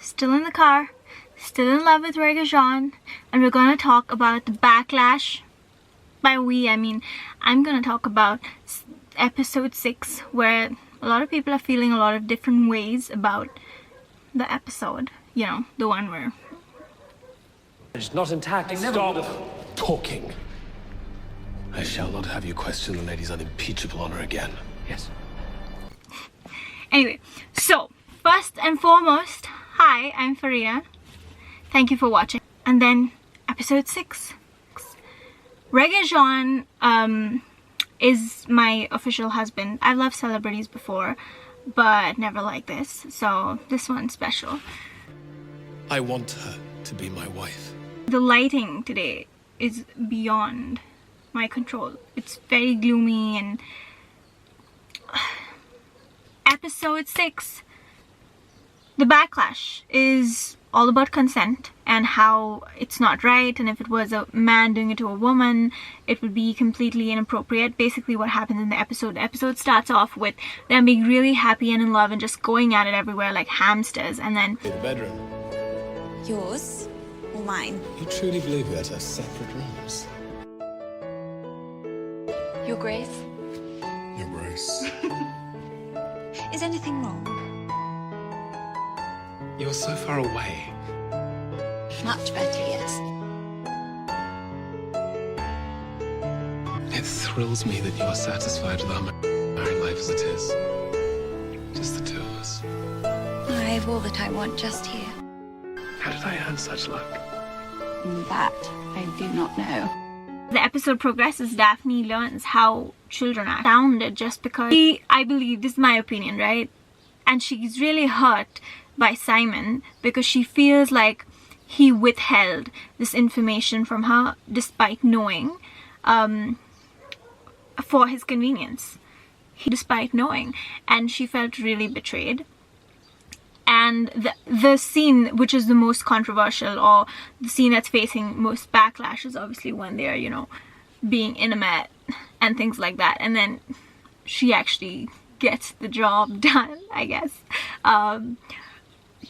still in the car, still in love with Rege Jean, and we're gonna talk about the Backlash. By we, I mean I'm gonna talk about episode 6, where a lot of people are feeling a lot of different ways about the episode. You know, the one where It's not intact. Stop talking. I shall not have you question the lady's unimpeachable honor again. Yes. Anyway, so first and foremost, hi, I'm Faria. Thank you for watching. And then episode 6. Rege Jean is my official husband. I've loved celebrities before, but never like this. So this one's special. I want her to be my wife. The lighting today is beyond my control. It's very gloomy. And episode 6, the Backlash, is all about consent and how it's not right, and if it was a man doing it to a woman, it would be completely inappropriate. Basically what happens in the episode starts off with them being really happy and in love and just going at it everywhere like hamsters, and then In the bedroom. Yours or mine? You truly believe we are to have separate rooms? Your Grace? Your Grace. Is anything wrong? You're so far away. Much better, yes. It thrills me that you are satisfied with our married life as it is. Just the two of us. I have all that I want just here. How did I earn such luck? That I do not know. the episode progresses, Daphne learns how children are sounded just because I believe, this is my opinion, right? And she's really hurt by Simon because she feels like he withheld this information from her despite knowing, for his convenience. Despite knowing, and she felt really betrayed. And the scene which is the most controversial, or the scene that's facing most backlash, is obviously when they're, you know, being intimate and things like that, and then she actually gets the job done, I guess.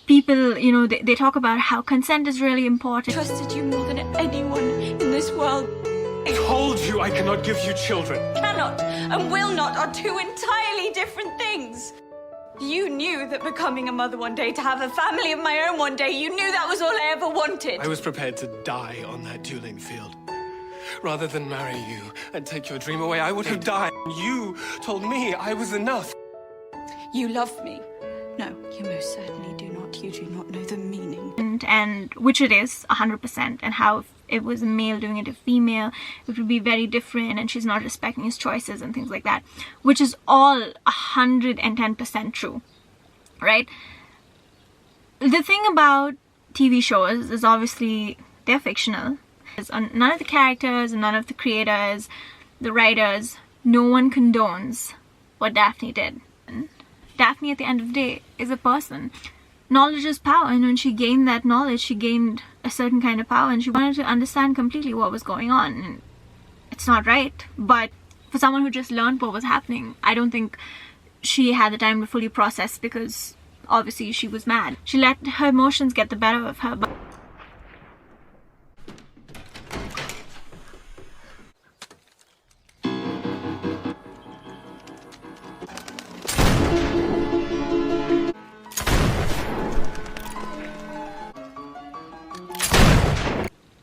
People, you know, they talk about how consent is really important. I trusted you more than anyone in this world. I told you I cannot give you children. Cannot and will not are two entirely different things. You knew that becoming a mother one day, to have a family of my own one day, you knew that was all I ever wanted. I was prepared to die on that dueling field. Rather than marry you and take your dream away, I would have died. You told me I was enough. You love me. No, you most certainly do not. You do not know the meaning. And which it is 100%, and how if it was a male doing it to female, it would be very different, and she's not respecting his choices and things like that, which is all 110% true, right? The thing about TV shows is obviously they're fictional. None of the characters and none of the creators, the writers, no one condones what Daphne did. Daphne, at the end of the day, is a person. Knowledge is power, and when she gained that knowledge, she gained a certain kind of power, and she wanted to understand completely what was going on. And it's not right, but for someone who just learned what was happening, I don't think she had the time to fully process, because obviously she was mad. She let her emotions get the better of her. But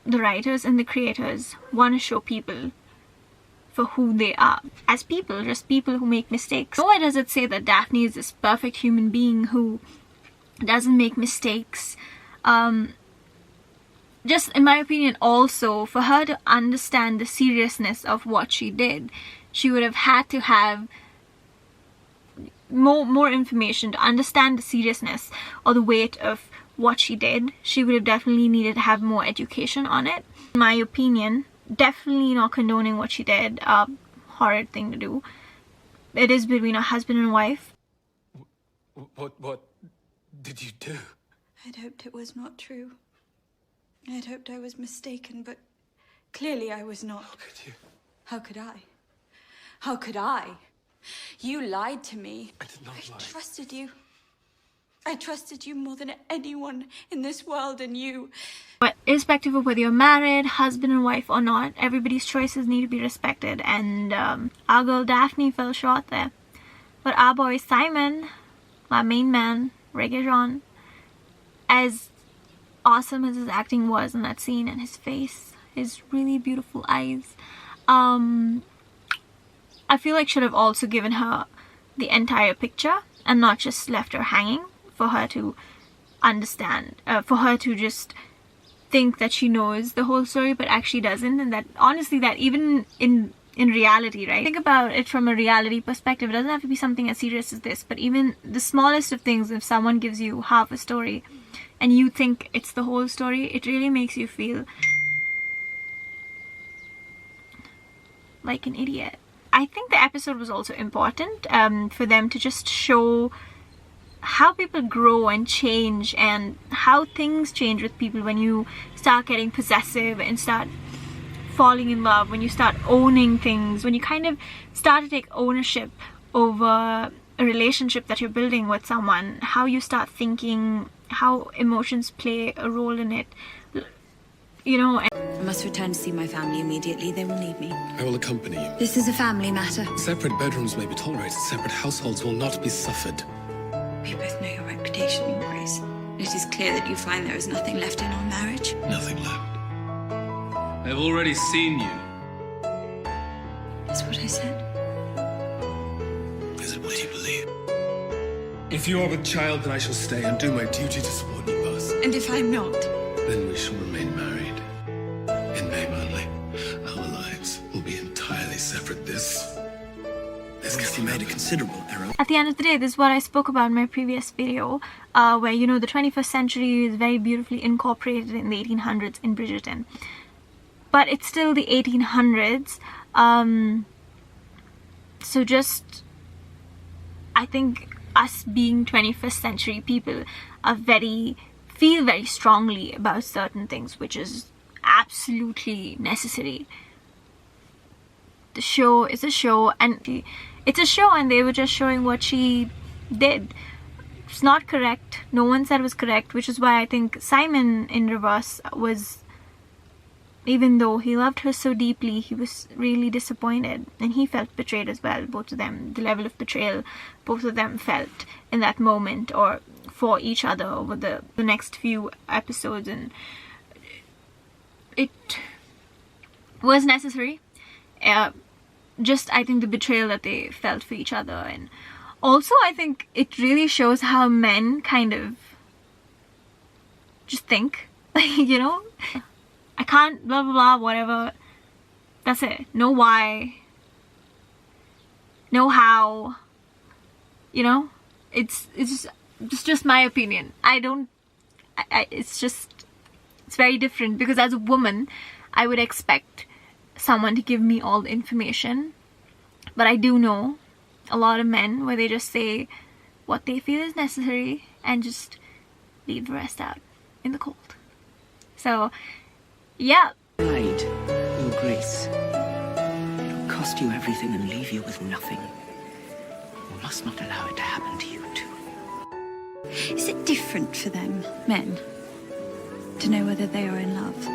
the writers and the creators want to show people for who they are as people, just people who make mistakes. Nowhere does it say that Daphne is this perfect human being who doesn't make mistakes. Just in my opinion, also, for her to understand the seriousness of what she did, she would have had to have more information to understand the seriousness or the weight of what she did. She would have definitely needed to have more education on it. In my opinion, definitely not condoning what she did. Horrid thing to do. It is between a husband and wife. What did you do? I'd hoped it was not true. I'd hoped I was mistaken, but clearly I was not. How could you? How could I? How could I? You lied to me. I did not lie. I trusted you. I trusted you more than anyone in this world, and you... But irrespective of whether you're married, husband and wife or not, everybody's choices need to be respected, and our girl Daphne fell short there. But our boy Simon, my main man, Rege Jean, as awesome as his acting was in that scene, and his face, his really beautiful eyes, I feel like should have also given her the entire picture and not just left her hanging for her to understand, for her to just think that she knows the whole story but actually doesn't. And that honestly, that even in reality, right, think about it from a reality perspective, it doesn't have to be something as serious as this, but even the smallest of things, if someone gives you half a story and you think it's the whole story, it really makes you feel like an idiot. I think the episode was also important for them to just show how people grow and change, and how things change with people when you start getting possessive and start falling in love, when you start owning things, when you kind of start to take ownership over a relationship that you're building with someone, how you start thinking, how emotions play a role in it, you know. I must return to see my family immediately. They will need me. I will accompany you. This is a family matter. Separate bedrooms may be tolerated. Separate households will not be suffered. We both know your reputation, Your Grace. It is clear that you find there is nothing left in our marriage. Nothing left. I've already seen you. That's what I said. Is it what you believe? If you are with child, then I shall stay and do my duty to support you both. And if I'm not? Then we shall remain married. In name only. Our lives will be entirely separate. This You made a considerable error. At the end of the day, this is what I spoke about in my previous video, where, you know, the 21st century is very beautifully incorporated in the 1800s in Bridgerton. But it's still the 1800s, so just, I think us being 21st century people are feel very strongly about certain things, which is absolutely necessary. The show is a show, and it's a show, and they were just showing what she did. It's not correct. No one said it was correct, which is why I think Simon in reverse was, even though he loved her so deeply, he was really disappointed, and he felt betrayed as well. Both of them, the level of betrayal both of them felt in that moment, or for each other over the next few episodes, and it was necessary. Just, I think, the betrayal that they felt for each other, and also I think it really shows how men kind of just think, you know, I can't blah blah blah whatever, that's it, no why, no how, you know. It's just my opinion. It's very different, because as a woman I would expect someone to give me all the information, but I do know a lot of men where they just say what they feel is necessary and just leave the rest out in the cold. So yeah, Right, Your Grace. It'll cost you everything and leave you with nothing. You must not allow it to happen to you too. Is it different for them, men, to know whether they are in love?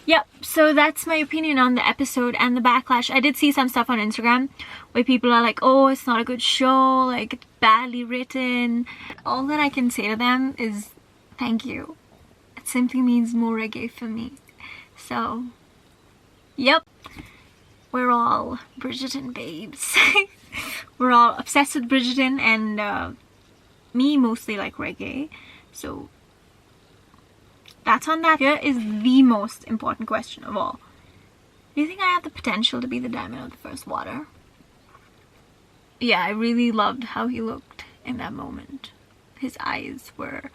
yep, so that's my opinion on the episode and the backlash. I did see some stuff on Instagram where people are like, oh, it's not a good show, like, it's badly written. All that I can say to them is thank you. It simply means more reggae for me. So yep, we're all Bridgerton babes. We're all obsessed with Bridgerton, and me mostly like reggae. So that's on that. Here is the most important question of all. Do you think I have the potential to be the diamond of the first water? Yeah, I really loved how he looked in that moment. His eyes were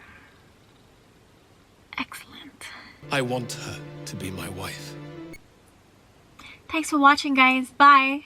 excellent. I want her to be my wife. Thanks for watching, guys. Bye.